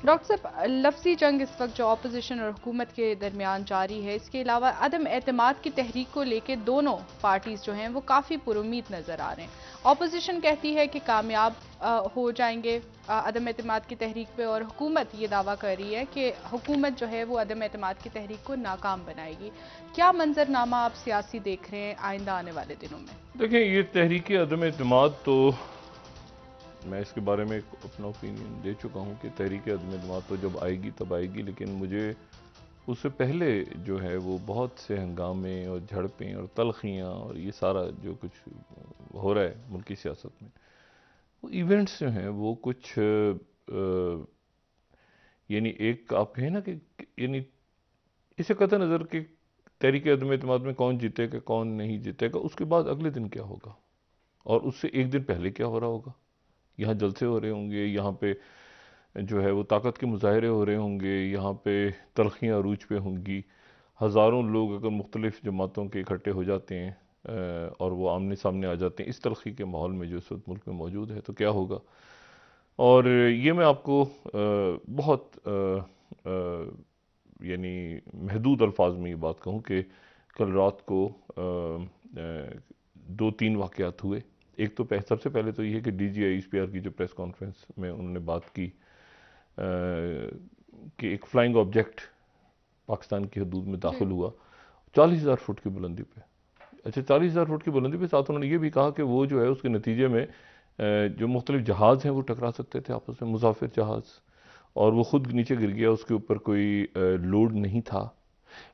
Doctor साहब, लफ्ज़ी जंग इस वक्त जो अपोजिशन और हुकूमत के दरमियान जारी है, इसके अलावा अदम एतमाद की तहरीक को लेकर दोनों पार्टीज़ जो हैं वो काफ़ी पुरुमीद नज़र आ रहे हैं। अपोजिशन कहती है कि कामयाब हो जाएंगे अदम एतमाद की तहरीक पे, और हुकूमत ये दावा कर रही है कि हुकूमत जो है वो अदम एतमाद की तहरीक को नाकाम बनाएगी। क्या मंजरनामा आप सियासी देख रहे हैं आइंदा आने वाले दिनों में? देखें, ये तहरीक अदम एतमाद तो मैं इसके बारे में अपना ओपिनियन दे चुका हूँ कि तहरीक अदम एतमाद तो जब आएगी तब आएगी, लेकिन मुझे उससे पहले जो है वो बहुत से हंगामे और झड़पें और तलखियाँ और ये सारा जो कुछ हो रहा है मुल्की सियासत में, वो इवेंट्स जो हैं वो कुछ यानी एक आप कहें ना कि यानी इसे कतई नज़र कि तहरीक अदम एतमाद में कौन जीतेगा कौन नहीं जीतेगा, उसके बाद अगले दिन क्या होगा और उससे एक दिन पहले क्या हो रहा होगा। यहाँ जलसे हो रहे होंगे, यहाँ पे जो है वो ताकत के मुजाहरे हो रहे होंगे, यहाँ पे तलखियाँ अरूज पे होंगी। हज़ारों लोग अगर मुख्तलिफ जमातों के इकट्ठे हो जाते हैं और वो आमने सामने आ जाते हैं इस तलखी के माहौल में जो इस वक्त मुल्क में मौजूद है, तो क्या होगा। और ये मैं आपको बहुत यानी महदूद अल्फाज में ये बात कहूँ कि कल रात को दो तीन वाक़यात हुए। एक तो सबसे पहले तो ये है कि DGISPR की जो प्रेस कॉन्फ्रेंस में उन्होंने बात की कि एक फ्लाइंग ऑब्जेक्ट पाकिस्तान की हदूद में जी। दाखिल हुआ 40,000 फुट की बुलंदी पे। अच्छा, 40,000 फुट की बुलंदी पे, साथ उन्होंने ये भी कहा कि वो जो है उसके नतीजे में जो मुख्तलिफ जहाज़ हैं वो टकरा सकते थे आपस में, मुसाफिर जहाज़, और वो खुद नीचे गिर गया, उसके ऊपर कोई लोड नहीं था।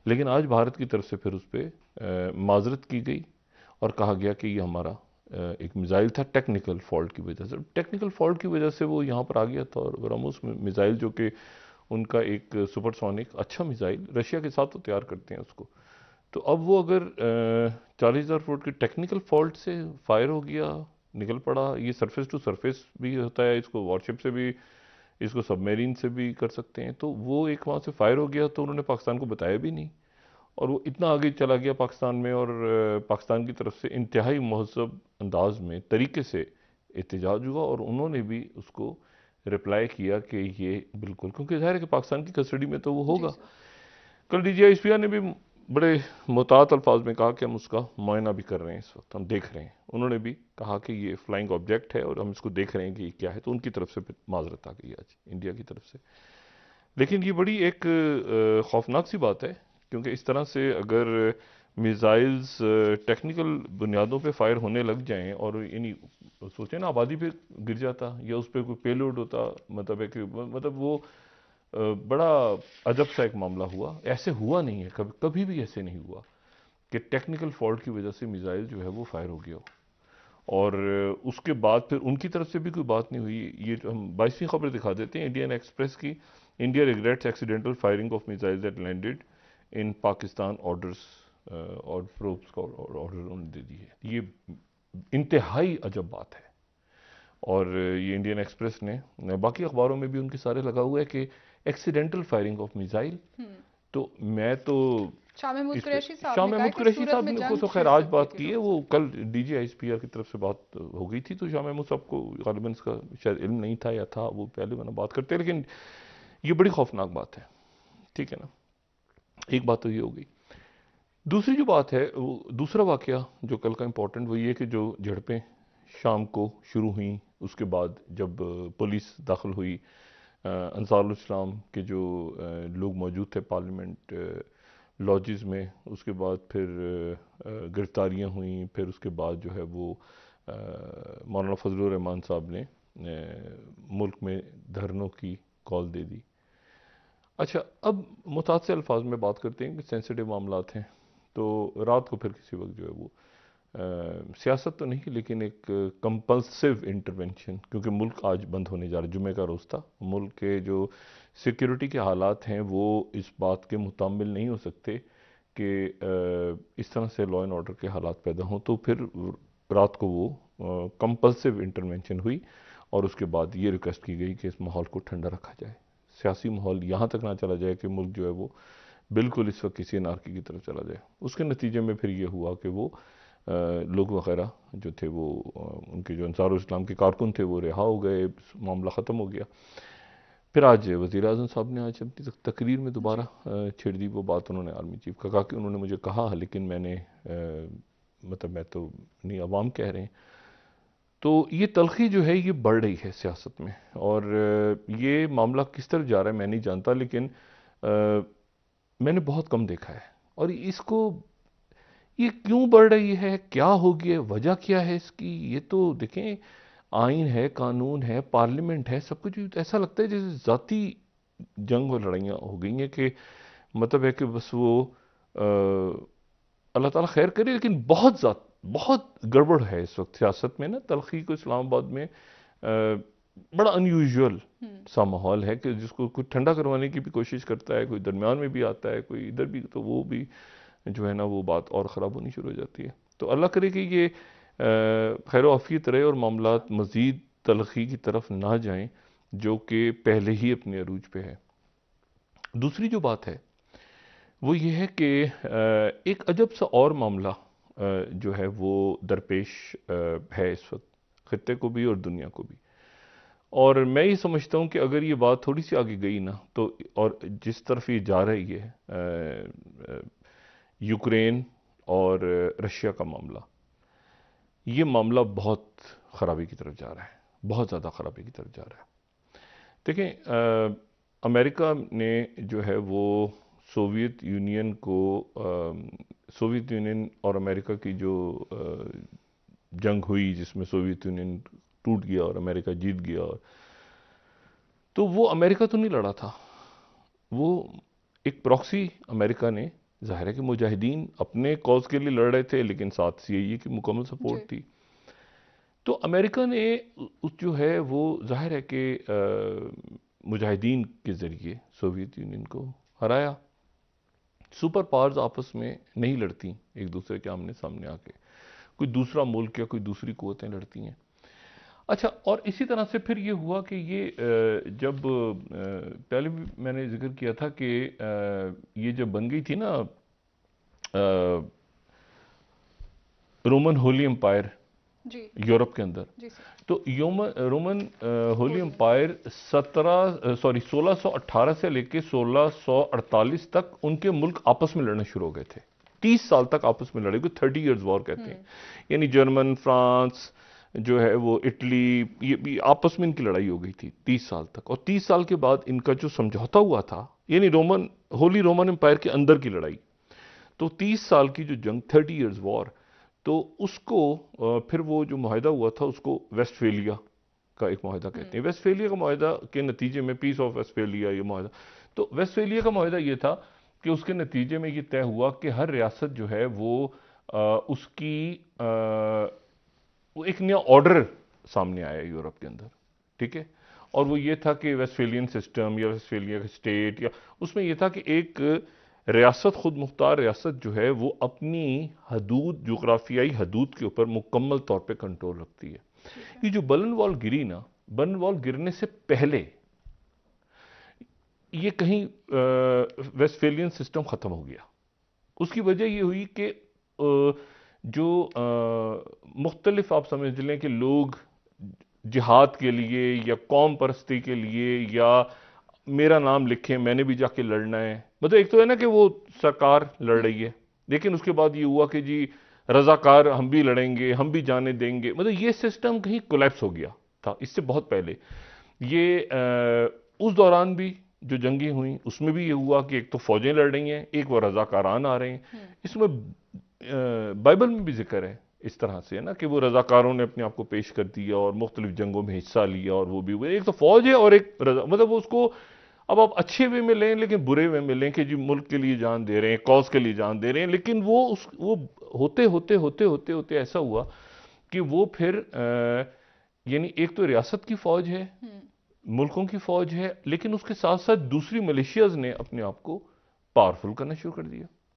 लेकिन आज भारत की तरफ से फिर उस पर माजरत की गई और कहा गया कि ये हमारा एक मिज़ाइल था, टेक्निकल फॉल्ट की वजह से। टेक्निकल फॉल्ट की वजह से वो यहाँ पर आ गया था, और ब्रह्मोस मिज़ाइल जो कि उनका एक सुपरसोनिक अच्छा मिज़ाइल, रशिया के साथ तो तैयार करते हैं उसको, तो अब वो अगर 40,000 फुट की टेक्निकल फॉल्ट से फायर हो गया, निकल पड़ा। ये सरफेस टू सरफेस भी होता है, इसको वॉरशिप से भी, इसको सबमरीन से भी कर सकते हैं। तो वो एक वहाँ से फायर हो गया, तो उन्होंने पाकिस्तान को बताया भी नहीं, और वो इतना आगे चला गया पाकिस्तान में, और पाकिस्तान की तरफ से इंतहाई महज़ब अंदाज में तरीके से एहतजाज हुआ, और उन्होंने भी उसको रिप्लाई किया कि ये बिल्कुल, क्योंकि ज़ाहिर है कि पाकिस्तान की कस्टडी में तो वो जी होगा। सर। कल DGISPR ने भी बड़े मुतात अल्फाज में कहा कि हम उसका मुआयना भी कर रहे हैं, इस वक्त हम देख रहे हैं। उन्होंने भी कहा कि ये फ्लाइंग ऑब्जेक्ट है और हम इसको देख रहे हैं कि ये क्या है, तो उनकी तरफ से फिर माजरत आ गई आज इंडिया की तरफ से। लेकिन ये बड़ी एक खौफनाक सी बात है, क्योंकि इस तरह से अगर मिसाइल्स टेक्निकल बुनियादों पे फायर होने लग जाएं, और यानी सोचें ना, आबादी पे गिर जाता या उस पर कोई पेलोड होता, मतलब है कि मतलब वो बड़ा अजब सा एक मामला हुआ। ऐसे हुआ नहीं है, कभी कभी भी ऐसे नहीं हुआ कि टेक्निकल फॉल्ट की वजह से मिसाइल जो है वो फायर हो गया हो, और उसके बाद फिर उनकी तरफ से भी कोई बात नहीं हुई। ये जो हम 22वीं खबर दिखा देते हैं इंडियन एक्सप्रेस की, India regrets accidental firing of missiles that landed in Pakistan, orders और प्रोब्स का ऑर्डर उन्होंने दे दी है। ये इंतहाई अजब बात है, और ये इंडियन एक्सप्रेस ने, बाकी अखबारों में भी उनके सारे लगा हुआ है कि एक्सीडेंटल फायरिंग ऑफ मिसाइल। हम्म। तो मैं तो शाह महमूद इस पे, कुरैशी साहब शाह ने कहा महमूद कि कुरैशी सूरत साहब में ने को जंग तो खैर छिड़ आज सकती बात थी की है, डॉक्टर वो साहब। कल DGISPR की तरफ से बात हो गई थी, तो शाह महमूद साहब को गालिबन इसका शायद इल्म नहीं था, या था, वो पहले मैंने बात करते हैं। लेकिन ये बड़ी खौफनाक बात है, ठीक है ना। एक बात तो ये हो गई। दूसरी जो बात है, वो दूसरा वाकया जो कल का इम्पोर्टेंट, वो ये कि जो झड़पें शाम को शुरू हुई, उसके बाद जब पुलिस दाखिल हुई, अंसारुल इस्लाम के जो लोग मौजूद थे पार्लियामेंट लॉजेस में, उसके बाद फिर गिरफ्तारियां हुई, फिर उसके बाद जो है वो मौलाना फजलुर रहमान साहब ने मुल्क में धरनों की कॉल दे दी। अच्छा, अब मुतासर अल्फाज में बात करते हैं कि सेंसिटिव मामलात हैं, तो रात को फिर किसी वक्त जो है वो सियासत तो नहीं, लेकिन एक कंपल्सिव इंटरवेंशन, क्योंकि मुल्क आज बंद होने जा रहा है, जुमे का रोज़ था, मुल्क के जो सिक्योरिटी के हालात हैं वो इस बात के मुतामिल नहीं हो सकते कि इस तरह से लॉ एंड ऑर्डर के हालात पैदा हों। तो फिर रात को वो कंपल्सिव इंटरवेंशन हुई, और उसके बाद ये रिक्वेस्ट की गई कि इस माहौल को ठंडा रखा जाए, सियासी माहौल यहाँ तक ना चला जाए कि मुल्क जो है वो बिल्कुल इस वक्त किसी अनारकी की तरफ चला जाए। उसके नतीजे में फिर ये हुआ कि वो लोग वगैरह जो थे वो उनके जो अंसारुल इस्लाम के कारकुन थे वो रिहा हो गए, मामला ख़त्म हो गया। फिर आज वज़ीर आज़म साहब ने आज अपनी तकरीर में दोबारा छेड़ दी वो बात। उन्होंने आर्मी चीफ का कहा कि उन्होंने मुझे कहा, लेकिन मैंने मतलब मैं तो नहीं, अवाम कह रहे हैं। तो ये तलखी जो है ये बढ़ रही है सियासत में, और ये मामला किस तरफ जा रहा है मैं नहीं जानता, लेकिन मैंने बहुत कम देखा है। और इसको, ये क्यों बढ़ रही है, क्या हो गया, वजह क्या है इसकी, ये तो देखें, आइन है, कानून है, पार्लियामेंट है, सब कुछ। ऐसा लगता है जैसे जाती जंग और लड़ाइयाँ हो गई हैं, कि मतलब है कि बस वो अल्लाह ताला खैर करे, लेकिन बहुत गड़बड़ है इस वक्त सियासत में ना। तलखी को इस्लामाबाद में बड़ा अनयूजुअल सा माहौल है, कि जिसको कोई ठंडा करवाने की भी कोशिश करता है, कोई दरमियान में भी आता है, कोई इधर भी, तो वो भी जो है ना वो बात और ख़राब होनी शुरू हो जाती है। तो अल्लाह करे कि ये खैर आफियत रहे और मामलात मज़ीद तलखी की तरफ ना जाएं, जो कि पहले ही अपने अरूज पे है। दूसरी जो बात है वो ये है कि एक अजब सा और मामला जो है वो दरपेश है इस वक्त, खित्ते को भी और दुनिया को भी। और मैं ये समझता हूँ कि अगर ये बात थोड़ी सी आगे गई ना, तो और जिस तरफ ये जा रही है, यूक्रेन और रशिया का मामला, ये मामला बहुत ख़राबी की तरफ जा रहा है, बहुत ज़्यादा ख़राबी की तरफ जा रहा है। देखें, अमेरिका ने जो है वो सोवियत यूनियन को, सोवियत यूनियन और अमेरिका की जो जंग हुई, जिसमें सोवियत यूनियन टूट गया और अमेरिका जीत गया, और तो वो अमेरिका तो नहीं लड़ा था, वो एक प्रॉक्सी अमेरिका ने, जाहिर है कि मुजाहिदीन अपने कॉज के लिए लड़ रहे थे, लेकिन साथ सीआईए की मुकम्मल सपोर्ट थी। तो अमेरिका ने जो है वो जाहिर है कि मुजाहिदीन के ज़रिए सोवियत यूनियन को हराया। सुपर पावर्स आपस में नहीं लड़ती एक दूसरे के आमने सामने आके, कोई दूसरा मुल्क या कोई दूसरी कुव्वतें लड़ती हैं। अच्छा, और इसी तरह से फिर ये हुआ कि ये जब पहले भी मैंने जिक्र किया था कि ये जब बन गई थी ना रोमन होली एम्पायर यूरोप के अंदर, तो रोमन होली एम्पायर 1618 से लेके 1648 तक उनके मुल्क आपस में लड़ना शुरू हो गए थे। 30 साल तक आपस में लड़े, 30 इयर्स वॉर कहते हैं। यानी जर्मन, फ्रांस जो है वो, इटली, ये आपस में इनकी लड़ाई हो गई थी 30 साल तक। और 30 साल के बाद इनका जो समझौता हुआ था, यानी होली रोमन एम्पायर के अंदर की लड़ाई, तो 30 साल की जो जंग, 30 इयर्स वॉर, तो उसको फिर वो जो मुआहदा हुआ था उसको वेस्टफेलिया का एक मुआहदा कहते हैं। वेस्टफेलिया का मुआहदा के नतीजे में, पीस ऑफ वेस्टफेलिया ये मुआहदा, तो वेस्टफेलिया का मुआहदा ये था कि उसके नतीजे में ये तय हुआ कि हर रियासत जो है वो उसकी वो एक नया ऑर्डर सामने आया यूरोप के अंदर, ठीक है। और वो ये था कि वेस्टफेलियन सिस्टम या वेस्टफेलिया स्टेट, या उसमें ये था कि एक रियासत, खुद मुख्तार रियासत जो है वो अपनी हदूद, जोग्राफियाई हदूद के ऊपर मुकम्मल तौर पे कंट्रोल रखती है। ये जो बर्लिन वॉल गिरी ना, बर्लिन वॉल गिरने से पहले ये कहीं वेस्टफेलियन सिस्टम ख़त्म हो गया। उसकी वजह ये हुई कि जो मुख्तलिफ, आप समझ लें कि लोग जिहाद के लिए या कौम परस्ती के लिए, या मेरा नाम लिखें मैंने भी जाके लड़ना है, मतलब एक तो है ना कि वो सरकार लड़ रही है, लेकिन उसके बाद ये हुआ कि जी रजाकार हम भी लड़ेंगे, हम भी जाने देंगे, मतलब ये सिस्टम कहीं कोलैप्स हो गया था इससे बहुत पहले। ये उस दौरान भी जो जंगी हुई उसमें भी ये हुआ कि एक तो फौजें लड़ रही हैं, एक वो रजाकारान आ रहे हैं। इसमें बाइबल में भी जिक्र है इस तरह से, है ना, कि वो रजाकारों ने अपने आप को पेश कर दिया और मुख्तलिफ जंगों में हिस्सा लिया, और वो भी हुए। एक तो फौज है और एक रजा, मतलब उसको अब आप अच्छे वे में लें लेकिन बुरे वे में लें कि जी मुल्क के लिए जान दे रहे हैं, कॉज के लिए जान दे रहे हैं, लेकिन वो होते होते होते होते होते ऐसा हुआ कि वो फिर यानी एक तो रियासत की फौज है, मुल्कों की फौज है, लेकिन उसके साथ साथ दूसरी मिलिशियाज ने अपने आप को पावरफुल करना शुरू कर दिया।